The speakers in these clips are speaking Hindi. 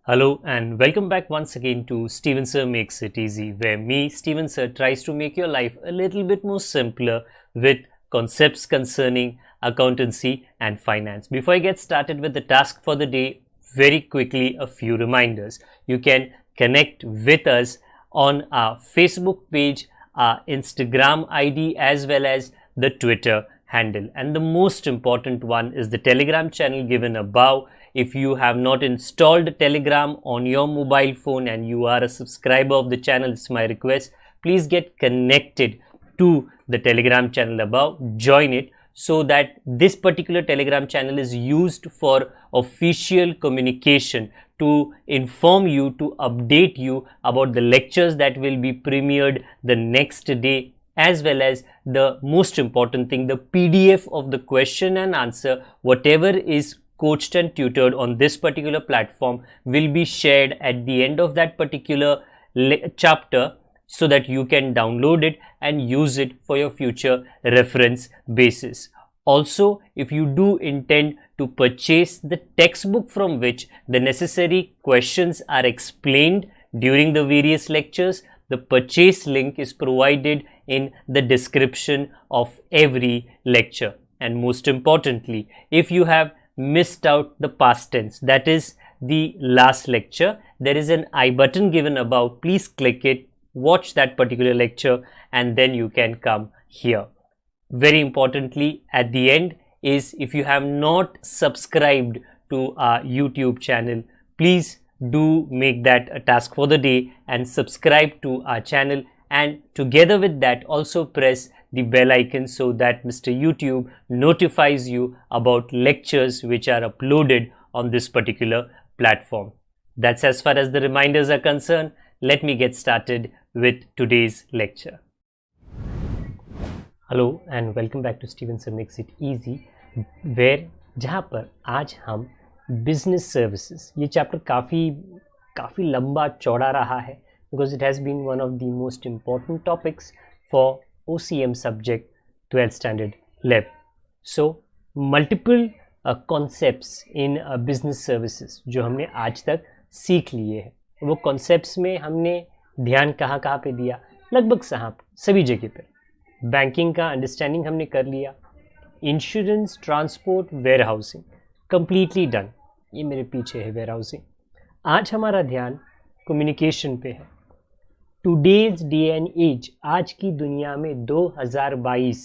Hello and welcome back once again to Steven Sir Makes It Easy, where me, Steven Sir, tries to make your life a little bit more simpler with concepts concerning accountancy and finance. Before I get started with the task for the day, very quickly a few reminders. You can connect with us on our Facebook page, our Instagram ID, as well as the Twitter handle. And the most important one is the Telegram channel given above. If you have not installed Telegram on your mobile phone and you are a subscriber of the channel, it's my request, please get connected to the Telegram channel above, join it, so that this particular Telegram channel is used for official communication to inform you, to update you about the lectures that will be premiered the next day, as well as the most important thing, the PDF of the question and answer, whatever is coached and tutored on this particular platform will be shared at the end of that particular chapter, so that you can download it and use it for your future reference basis. Also, if you do intend to purchase the textbook from which the necessary questions are explained during the various lectures, the purchase link is provided in the description of every lecture. And most importantly, if you have missed out the past tense, that is the last lecture, there is an I button given above. Please click it, watch that particular lecture, and then you can come here. Very importantly, at the end is, if you have not subscribed to our YouTube channel, please do make that a task for the day and subscribe to our channel, and together with that also press the bell icon so that Mr. YouTube notifies you about lectures which are uploaded on this particular platform. That's as far as the reminders are concerned. Let me get started with today's lecture. Hello and welcome back to Steven Sir Makes It Easy, where जहाँ पर आज हम बिजनेस सर्विसेज, ये चैप्टर काफ़ी लंबा चौड़ा रहा है, because it has been one of the most important topics for OCM subject 12th standard level. So multiple concepts in business services जो हमने आज तक सीख लिए हैं, वो concepts में हमने ध्यान कहाँ पे दिया, लगभग सभी जगह पे. बैंकिंग का अंडरस्टैंडिंग हमने कर लिया, insurance, transport, warehousing completely done. ये मेरे पीछे है वेयर हाउसिंग. आज हमारा ध्यान कम्युनिकेशन पे है. टुडेज डे एंड एज, आज की दुनिया में 2022,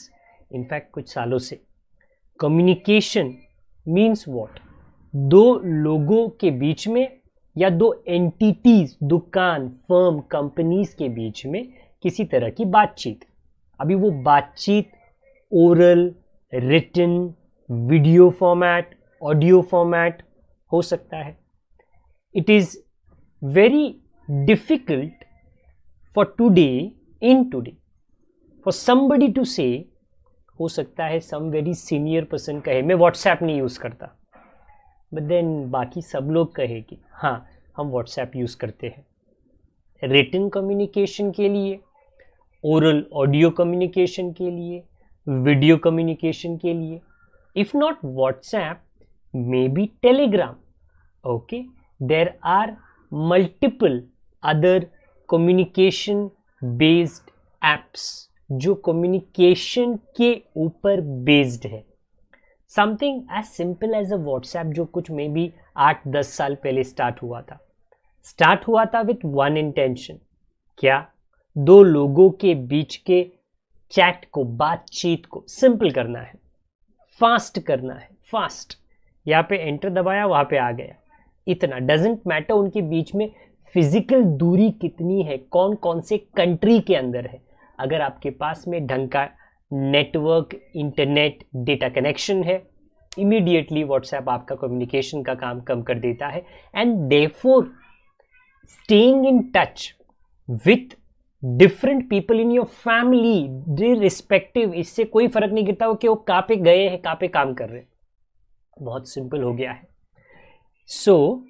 इनफैक्ट कुछ सालों से, कम्युनिकेशन मीन्स व्हाट? दो लोगों के बीच में या दो एंटिटीज, दुकान, फर्म, कंपनीज के बीच में किसी तरह की बातचीत. अभी वो बातचीत oral, written, video format, audio format हो सकता है. It is very difficult for today, in today, for somebody to say, हो सकता है some very senior person कहे मैं WhatsApp नहीं यूज़ करता, but then बाकी सब लोग कहे कि हाँ हम WhatsApp यूज़ करते हैं. written communication के लिए, oral audio communication के लिए, video communication के लिए, if not WhatsApp, maybe Telegram. Okay, there are multiple other communication based apps जो कम्युनिकेशन के ऊपर बेस्ड है. Something as simple as a WhatsApp, जो कुछ मे बी 8-10 साल पहले स्टार्ट हुआ था विथ वन इंटेंशन. क्या? दो लोगों के बीच के चैट को, बातचीत को सिंपल करना है, फास्ट करना है. फास्ट, यहाँ पे एंटर दबाया, वहाँ पे आ गया, इतना. डजेंट मैटर उनके बीच में फिजिकल दूरी कितनी है, कौन कौन से कंट्री के अंदर है. अगर आपके पास में ढंग का नेटवर्क, इंटरनेट, डेटा कनेक्शन है, इमीडिएटली व्हाट्सएप आपका कम्युनिकेशन का काम कम कर देता है. And therefore staying in touch with different people in your family respective, इससे कोई फर्क नहीं गिरता हो कि वो कहाँ पे गए हैं, कहाँ पे काम कर रहे हैं. बहुत सिंपल हो गया है. So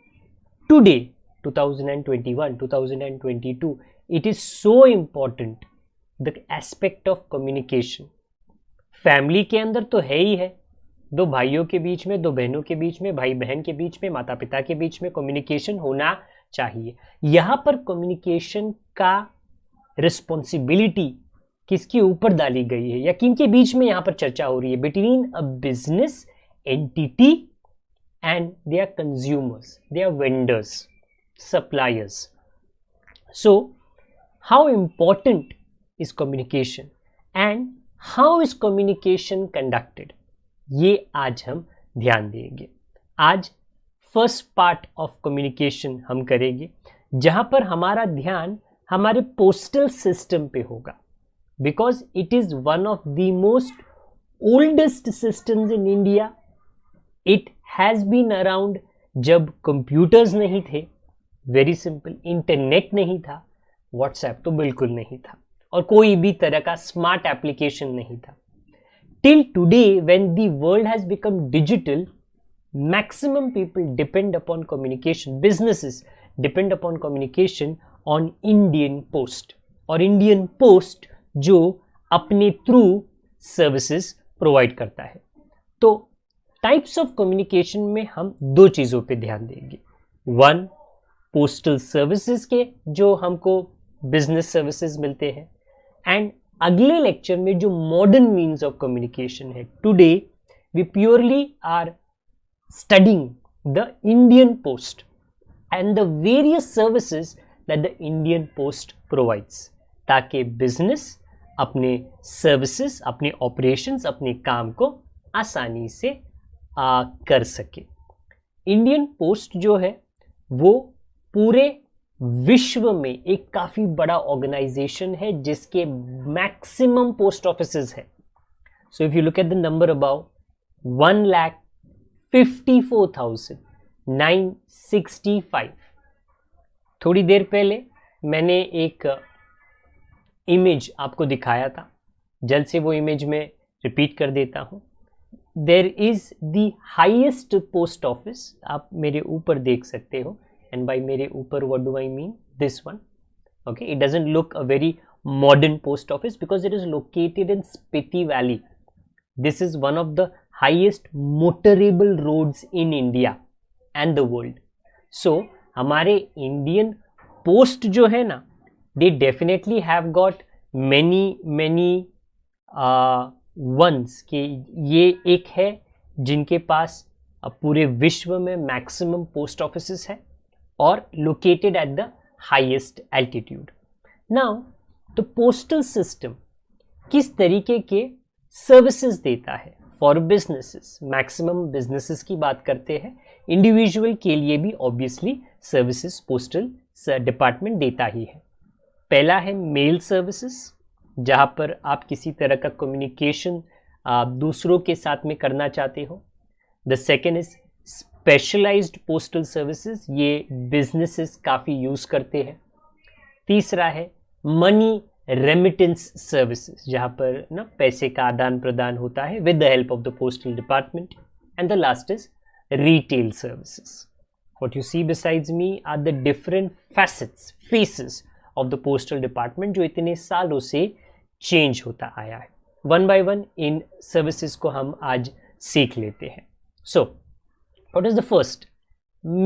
today 2021, 2022, it is so important, the aspect of communication. Family के अंदर तो है ही है, दो भाइयों के बीच में, दो बहनों के बीच में, भाई बहन के बीच में, माता पिता के बीच में कम्युनिकेशन होना चाहिए। यहाँ पर कम्युनिकेशन का रिस्पॉन्सिबिलिटी किसके ऊपर डाली गई है या किन के बीच में यहाँ पर चर्चा हो रही है? Between a business entity and their consumers, their vendors, suppliers. So how important is communication and how is communication conducted, ये आज हम ध्यान देंगे। आज फर्स्ट पार्ट ऑफ कम्युनिकेशन हम करेंगे, जहां पर हमारा ध्यान हमारे पोस्टल सिस्टम पे होगा, because it is one of the most oldest systems in India. It has been around जब कंप्यूटर्स नहीं थे, वेरी सिंपल, इंटरनेट नहीं था, व्हाट्सएप तो बिल्कुल नहीं था, और कोई भी तरह का स्मार्ट एप्लीकेशन नहीं था। Till today, when the world has become digital, maximum people depend upon communication. Businesses depend upon communication on Indian Post. और Indian Post जो अपने थ्रू सर्विसेज प्रोवाइड करता है। तो टाइप्स ऑफ कम्युनिकेशन में हम दो चीज़ों पे ध्यान देंगे। वन, पोस्टल सर्विसेज के जो हमको बिजनेस सर्विसेज मिलते हैं, एंड अगले लेक्चर में जो मॉडर्न मीन्स ऑफ कम्युनिकेशन है। Today we purely are studying the Indian post and the various services that the Indian post provides, ताकि बिजनेस अपने सर्विसेज, अपने ऑपरेशंस, अपने काम को आसानी से कर सके। इंडियन पोस्ट जो है वो पूरे विश्व में एक काफी बड़ा ऑर्गेनाइजेशन है जिसके मैक्सिमम पोस्ट ऑफिसेज है। So if you look at the number about 1,54,965। थोड़ी देर पहले मैंने एक इमेज आपको दिखाया था, जल्द से वो इमेज में रिपीट कर देता हूं। There is the highest post office, आप मेरे ऊपर देख सकते हो, and by मेरे ऊपर what do I mean? This one. Okay, it doesn't look a very modern post office because it is located in Spiti Valley. This is one of the highest motorable roads in India and the world. So हमारे Indian Post जो है ना, they definitely have got many ones के ये एक है जिनके पास पूरे विश्व में मैक्सिमम पोस्ट ऑफिसेस है और located at the highest altitude. Now, the postal system किस तरीके के सर्विसेज देता है फॉर बिजनेसेस? मैक्सिमम बिजनेसेस की बात करते हैं, इंडिविजुअल के लिए भी ऑब्वियसली सर्विसेज पोस्टल डिपार्टमेंट देता ही है। पहला है मेल सर्विसेज, जहां पर आप किसी तरह का कम्युनिकेशन दूसरों के साथ में करना चाहते हो। The second is specialized postal services, ये बिजनेसेस काफ़ी यूज़ करते हैं। तीसरा है मनी रेमिटेंस सर्विसेज, जहाँ पर ना पैसे का आदान प्रदान होता है with the help of the postal department. And the last is retail services. What you see besides me are the different faces of the postal department जो इतने सालों से चेंज होता आया है। वन बाय वन इन सर्विसेज को हम आज सीख लेते हैं। So what is the first?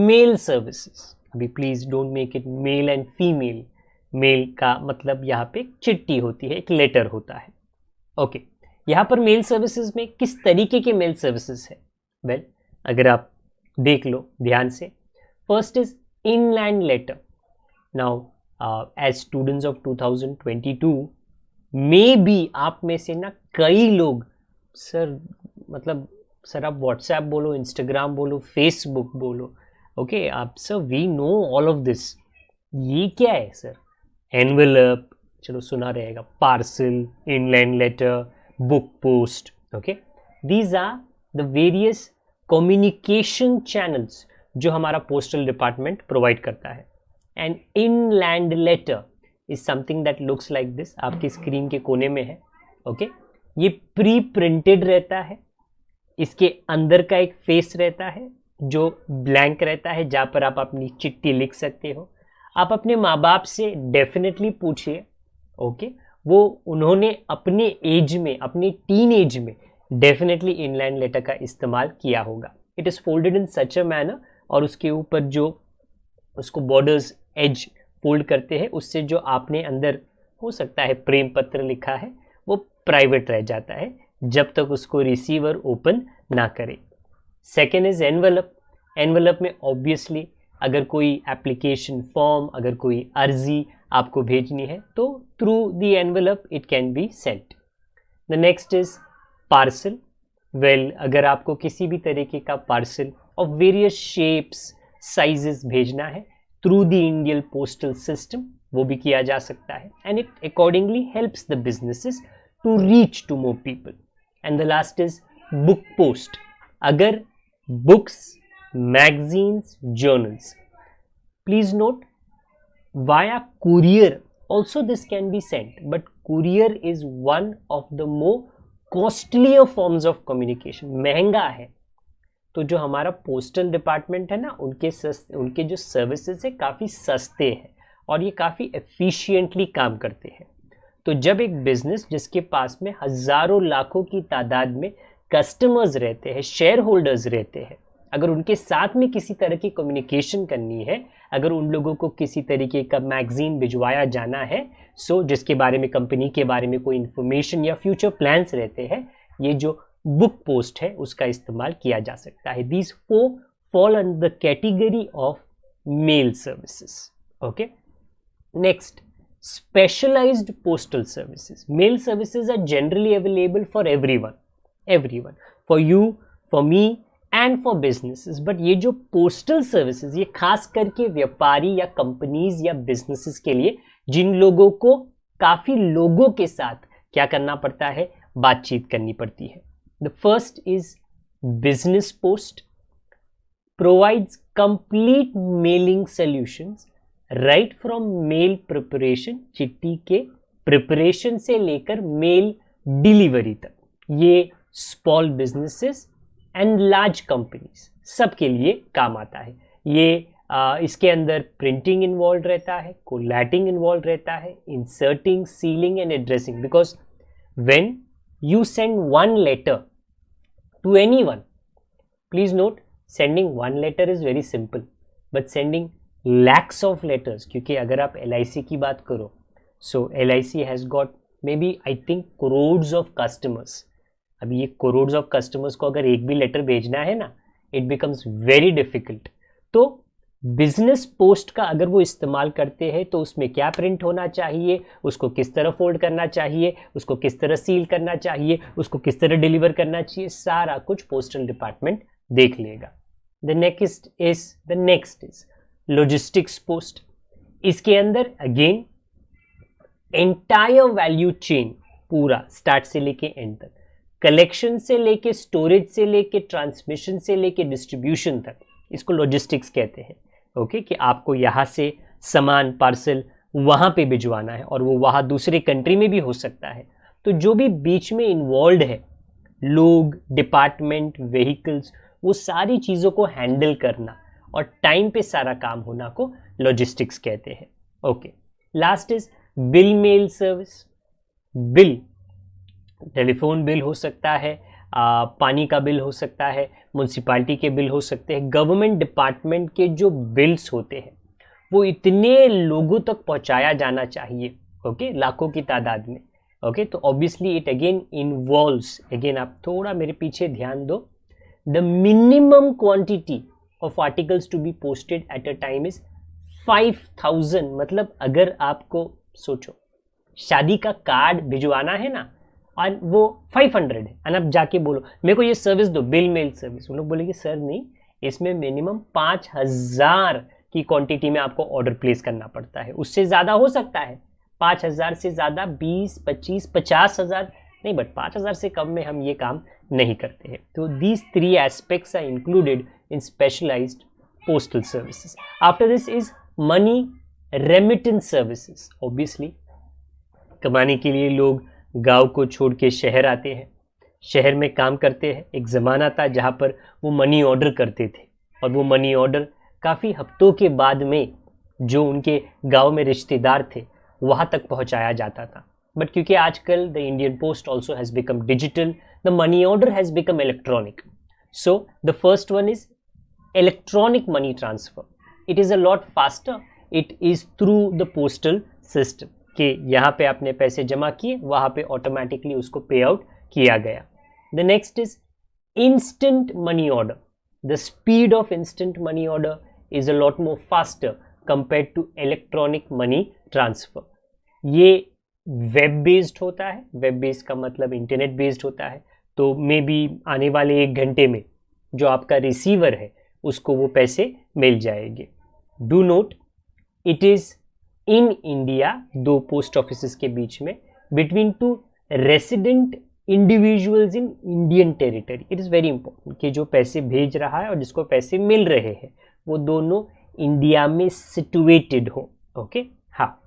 Mail services. अभी please don't make it male and female. Mail का मतलब यहाँ पे चिट्ठी होती है, एक लेटर होता है। ओके, यहाँ पर मेल सर्विसेज में किस तरीके के मेल सर्विसेज है? वेल, अगर आप देख लो ध्यान से, first is inland letter. Now as students of 2022 may be आप में से ना कई लोग सर आप व्हाट्सएप बोलो, इंस्टाग्राम बोलो, फेसबुक बोलो, ओके आप sir we know all of this. ये क्या है सर? एनवेलप, चलो सुना रहेगा, parcel, inland letter, book post. Okay, these are the various communication channels जो हमारा पोस्टल डिपार्टमेंट प्रोवाइड करता है। And inland letter is something that looks like this, आपकी स्क्रीन के कोने में है। ओके, ये प्री प्रिंटेड रहता है, इसके अंदर का एक फेस रहता है जो ब्लैंक रहता है, जहाँ पर आप अपनी चिट्ठी लिख सकते हो। आप अपने माँ बाप से डेफिनेटली पूछिए, ओके, वो उन्होंने अपने एज में, अपने टीन एज में डेफिनेटली इनलाइन लेटर का इस्तेमाल किया होगा. It is folded in such a manner, और उसके ऊपर जो उसको बॉर्डर्स एज फोल्ड करते हैं, उससे जो आपने अंदर हो सकता है प्रेम पत्र लिखा है वो प्राइवेट रह जाता है जब तक उसको रिसीवर ओपन ना करे. Second is envelope. एनवलप में ऑब्वियसली अगर कोई एप्लीकेशन फॉर्म, अगर कोई अर्जी आपको भेजनी है तो through the envelope it can be sent. The next is parcel. Well, अगर आपको किसी भी तरीके का parcel of various shapes sizes भेजना है through the Indian postal system, वो भी किया जा सकता है, and it accordingly helps the businesses to reach to more people. And the last is book post. अगर books, magazines, journals, please note via courier also this can be sent, but courier is one of the more costlier forms of communication. महंगा है, तो जो हमारा पोस्टल डिपार्टमेंट है ना, उनके जो सर्विसेज है काफ़ी सस्ते हैं और ये काफ़ी एफिशिएंटली काम करते हैं. तो जब एक बिजनेस जिसके पास में हज़ारों लाखों की तादाद में कस्टमर्स रहते हैं, शेयर होल्डर्स रहते हैं, अगर उनके साथ में किसी तरह की कम्युनिकेशन करनी है, अगर उन लोगों को किसी तरीके का मैगजीन भिजवाया जाना है, सो जिसके बारे में, कंपनी के बारे में कोई इन्फॉर्मेशन या फ्यूचर प्लान्स रहते हैं, ये जो बुक पोस्ट है उसका इस्तेमाल किया जा सकता है. These 4 fall under the category of mail services. Okay, next, specialised postal services. Mail services are generally available for everyone, for you, for me and for businesses. But ये जो पोस्टल सर्विसेज, ये खास करके व्यापारी या कंपनीज या बिजनेसेस के लिए, जिन लोगों को काफ़ी लोगों के साथ क्या करना पड़ता है, बातचीत करनी पड़ती है. The first is business post. Provides complete mailing solutions right from mail preparation, चिट्ठी के प्रिपरेशन से लेकर मेल डिलीवरी तक. ये small businesses and large companies सबके लिए काम आता है. ये इसके अंदर प्रिंटिंग इन्वॉल्व रहता है, कोलैटिंग इन्वॉल्व रहता है, inserting, sealing and addressing. Because when you send one letter to anyone, please note, sending one letter is very simple, but sending lakhs of letters, क्योंकि अगर आप LIC की बात करो, so LIC has got may be I think crores of customers. अभी ये करोड्स ऑफ कस्टमर्स को अगर एक भी लेटर भेजना है ना, इट बिकम्स वेरी डिफिकल्ट. तो बिजनेस पोस्ट का अगर वो इस्तेमाल करते हैं तो उसमें क्या प्रिंट होना चाहिए, उसको किस तरह फोल्ड करना चाहिए, उसको किस तरह सील करना चाहिए, उसको किस तरह डिलीवर करना चाहिए, सारा कुछ पोस्टल डिपार्टमेंट देख लेगा. The next is logistics post. इसके अंदर अगेन एंटायर वैल्यू चेन, पूरा स्टार्ट से लेके एंड तक, कलेक्शन से लेके, स्टोरेज से लेके, ट्रांसमिशन से लेके डिस्ट्रीब्यूशन तक, इसको लॉजिस्टिक्स कहते हैं. ओके, कि आपको यहाँ से सामान, पार्सल वहाँ पे भिजवाना है और वो वहाँ दूसरे कंट्री में भी हो सकता है. तो जो भी बीच में इन्वॉल्व है, लोग, डिपार्टमेंट, व्हीकल्स, वो सारी चीज़ों को हैंडल करना और टाइम पे सारा काम होना को लॉजिस्टिक्स कहते हैं. Okay, last is bill mail service. Bill, telephone bill हो सकता है, पानी का बिल हो सकता है, म्यूनसिपालिटी के बिल हो सकते हैं. गवर्नमेंट डिपार्टमेंट के जो बिल्स होते हैं वो इतने लोगों तक पहुंचाया जाना चाहिए, ओके, लाखों की तादाद में. ओके, तो obviously it again involves, again आप थोड़ा मेरे पीछे ध्यान दो, the minimum quantity of articles to be posted at a time is 5000. मतलब अगर आपको सोचो शादी का कार्ड भिजवाना है ना, और वो 500 है, और आप जाके बोलो मेरे को ये सर्विस दो, बिल मेल सर्विस, वो लोग बोलेंगे सर नहीं, इसमें मिनिमम 5000 की क्वांटिटी में आपको ऑर्डर प्लेस करना पड़ता है. उससे ज़्यादा हो सकता है, 5000 से ज़्यादा 20, 25, 50,000 नहीं, बट 5000 से कम में हम ये काम नहीं करते हैं. तो these 3 aspects are included in specialised postal services. After this is money remittance services. Obviously कमाने के लिए लोग गांव को छोड़ के शहर आते हैं, शहर में काम करते हैं. एक ज़माना था जहाँ पर वो मनी ऑर्डर करते थे और वो मनी ऑर्डर काफ़ी हफ्तों के बाद में जो उनके गांव में रिश्तेदार थे वहाँ तक पहुँचाया जाता था. बट क्योंकि आजकल the Indian post also has become digital, the money order has become electronic. So the first one is electronic money transfer. It is a lot faster. It is through the postal system कि यहाँ पे आपने पैसे जमा किए, वहाँ पे ऑटोमेटिकली उसको पे आउट किया गया. The next is instant money order. The speed of instant money order is a lot more faster compared to electronic money transfer. ये वेब बेस्ड होता है. वेब बेस्ड का मतलब इंटरनेट बेस्ड होता है. तो मे बी आने वाले 1 घंटे में जो आपका रिसीवर है उसको वो पैसे मिल जाएंगे. Do not, it is in India 2 post office के बीच में between 2 resident individuals in Indian territory. It is very important कि जो पैसे भेज रहा है और जिसको पैसे मिल रहे हैं वो दोनों इंडिया में सिचुएटेड हो. ओके, हाँ.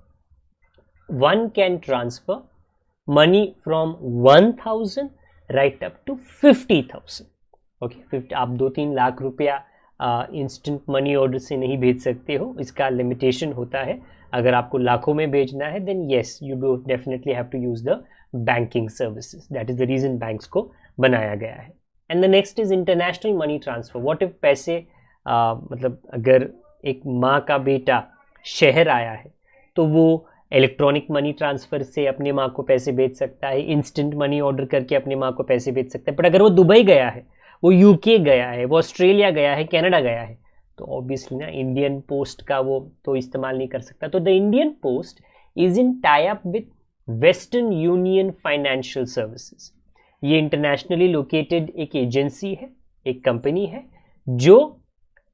One can transfer money from 1000 right up to 50,000. Okay, आप 2-3 लाख रुपया इंस्टेंट मनी ऑर्डर से नहीं भेज सकते हो. इसका लिमिटेशन होता है. अगर आपको लाखों में भेजना है then yes, you do definitely have to use the banking services. That is the reason banks को बनाया गया है. And the next is international money transfer. What if पैसे मतलब अगर एक माँ का बेटा शहर आया है तो वो इलेक्ट्रॉनिक मनी ट्रांसफर से अपने माँ को पैसे भेज सकता है, इंस्टेंट मनी ऑर्डर करके अपने माँ को पैसे भेज सकता है. बट अगर वो दुबई गया है, वो यूके गया है, वो ऑस्ट्रेलिया गया है, कनाडा गया है, तो ऑब्वियसली ना इंडियन पोस्ट का वो तो इस्तेमाल नहीं कर सकता. तो the Indian post is in tie up with western union financial services. ये इंटरनेशनली लोकेटेड एक एजेंसी है, एक कंपनी है जो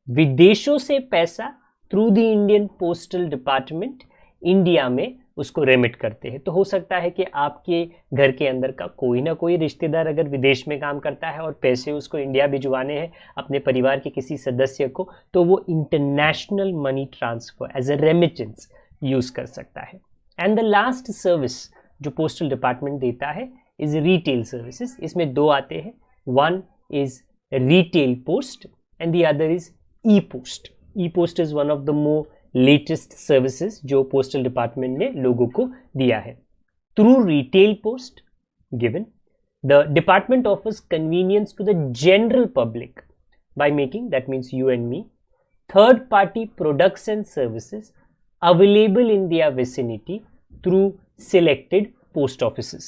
विदेशों से पैसा through the Indian postal department India में उसको रेमिट करते हैं. तो हो सकता है कि आपके घर के अंदर का कोई ना कोई रिश्तेदार अगर विदेश में काम करता है और पैसे उसको इंडिया भिजवाने हैं अपने परिवार के किसी सदस्य को, तो वो international money transfer as a remittance use कर सकता है. एंड द लास्ट सर्विस जो पोस्टल डिपार्टमेंट देता है इज रिटेल सर्विसेज. इसमें 2 आते हैं. One is retail post and the other is e post. E post is one of the more latest services जो पोस्टल डिपार्टमेंट ने लोगों को दिया है. Through retail post given the department offers convenience to the general public by making, that means you and me, third party products and services available in their vicinity through selected post offices.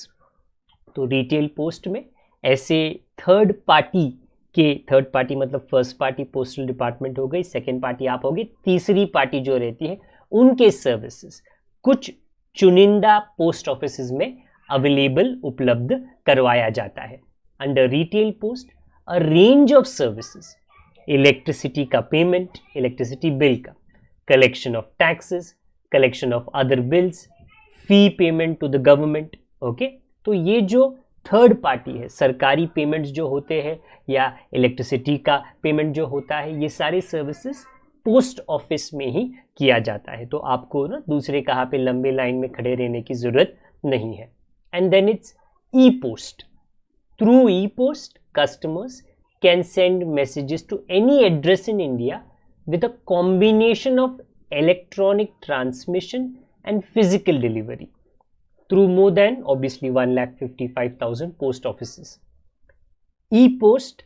तो रिटेल पोस्ट में ऐसे थर्ड पार्टी मतलब फर्स्ट पार्टी पोस्टल डिपार्टमेंट हो गई, सेकेंड पार्टी आप होगी, तीसरी पार्टी जो रहती है उनके सर्विसेज कुछ चुनिंदा पोस्ट ऑफिस में अवेलेबल उपलब्ध करवाया जाता है. Under retail post a range of services, electricity का पेमेंट, इलेक्ट्रिसिटी बिल का, collection of taxes, collection of other bills, fee payment to the government. Okay, तो ये जो थर्ड पार्टी है, सरकारी पेमेंट्स जो होते हैं या इलेक्ट्रिसिटी का पेमेंट जो होता है, ये सारे सर्विसेज पोस्ट ऑफिस में ही किया जाता है. तो आपको ना दूसरे कहाँ पे लंबे लाइन में खड़े रहने की जरूरत नहीं है. And then it's e post. Through e post customers can send messages to any address in India with a combination of electronic transmission and physical delivery through more than obviously 1,55,000 post offices. E-post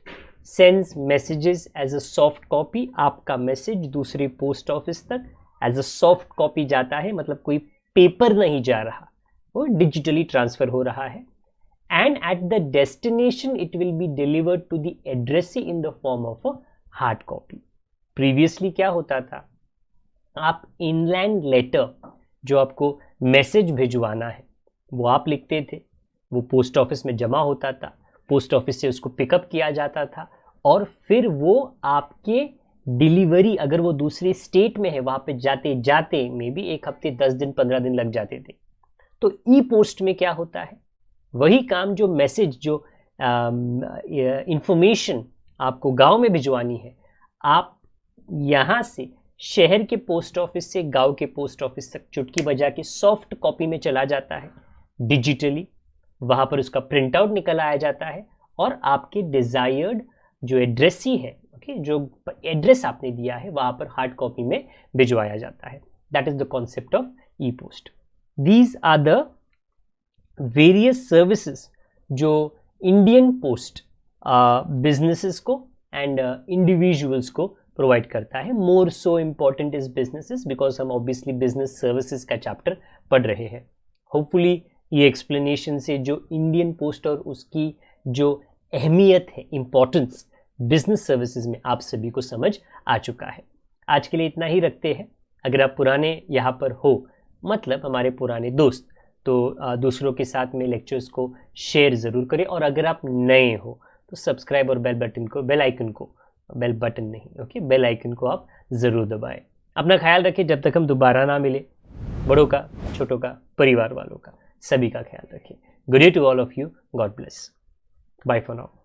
sends messages as a soft copy. आपका मैसेज दूसरे पोस्ट ऑफिस तक एज अ सॉफ्ट कॉपी जाता है, मतलब कोई पेपर नहीं जा रहा, वो डिजिटली ट्रांसफर हो रहा है. And at the destination it will be delivered to the addressee in the form of a hard copy. Previously क्या होता था, आप inland letter जो आपको मैसेज भिजवाना है वो आप लिखते थे, वो पोस्ट ऑफिस में जमा होता था, पोस्ट ऑफिस से उसको पिकअप किया जाता था और फिर वो आपके डिलीवरी अगर वो दूसरे स्टेट में है वहाँ पे जाते जाते मे बी 1 हफ्ते 10 दिन 15 दिन लग जाते थे. तो ई पोस्ट में क्या होता है, वही काम जो मैसेज जो इंफॉर्मेशन आपको गांव में भिजवानी है, आप यहाँ से शहर के पोस्ट ऑफिस से गांव के पोस्ट ऑफिस तक चुटकी बजा के सॉफ्ट कॉपी में चला जाता है डिजिटली. वहाँ पर उसका प्रिंट आउट निकल आया जाता है और आपके डिज़ायर्ड जो एड्रेसी है, ओके, जो एड्रेस आपने दिया है वहाँ पर हार्ड कॉपी में भिजवाया जाता है. That is the concept of e post. These are the various services जो इंडियन पोस्ट बिजनेसेस को एंड इंडिविजुअल्स को प्रोवाइड करता है. More so important is businesses because हम ऑब्वियसली बिजनेस सर्विसेज का चैप्टर पढ़ रहे हैं. होपफुली ये एक्सप्लेनेशन से जो इंडियन पोस्ट और उसकी जो अहमियत है, इम्पोर्टेंस बिजनेस सर्विसेज में आप सभी को समझ आ चुका है. आज के लिए इतना ही रखते हैं. अगर आप पुराने यहाँ पर हो, मतलब हमारे पुराने दोस्त, तो दूसरों के साथ में लेक्चर्स को शेयर ज़रूर करें. और अगर आप नए हो तो सब्सक्राइब और बेल बटन को, बेल आइकन को आप ज़रूर दबाएं. अपना ख्याल रखें. जब तक हम दोबारा ना मिले, बड़ों का, छोटों का, परिवार वालों का, सभी का ख्याल रखें. Good day to all of you. God bless. Bye for now.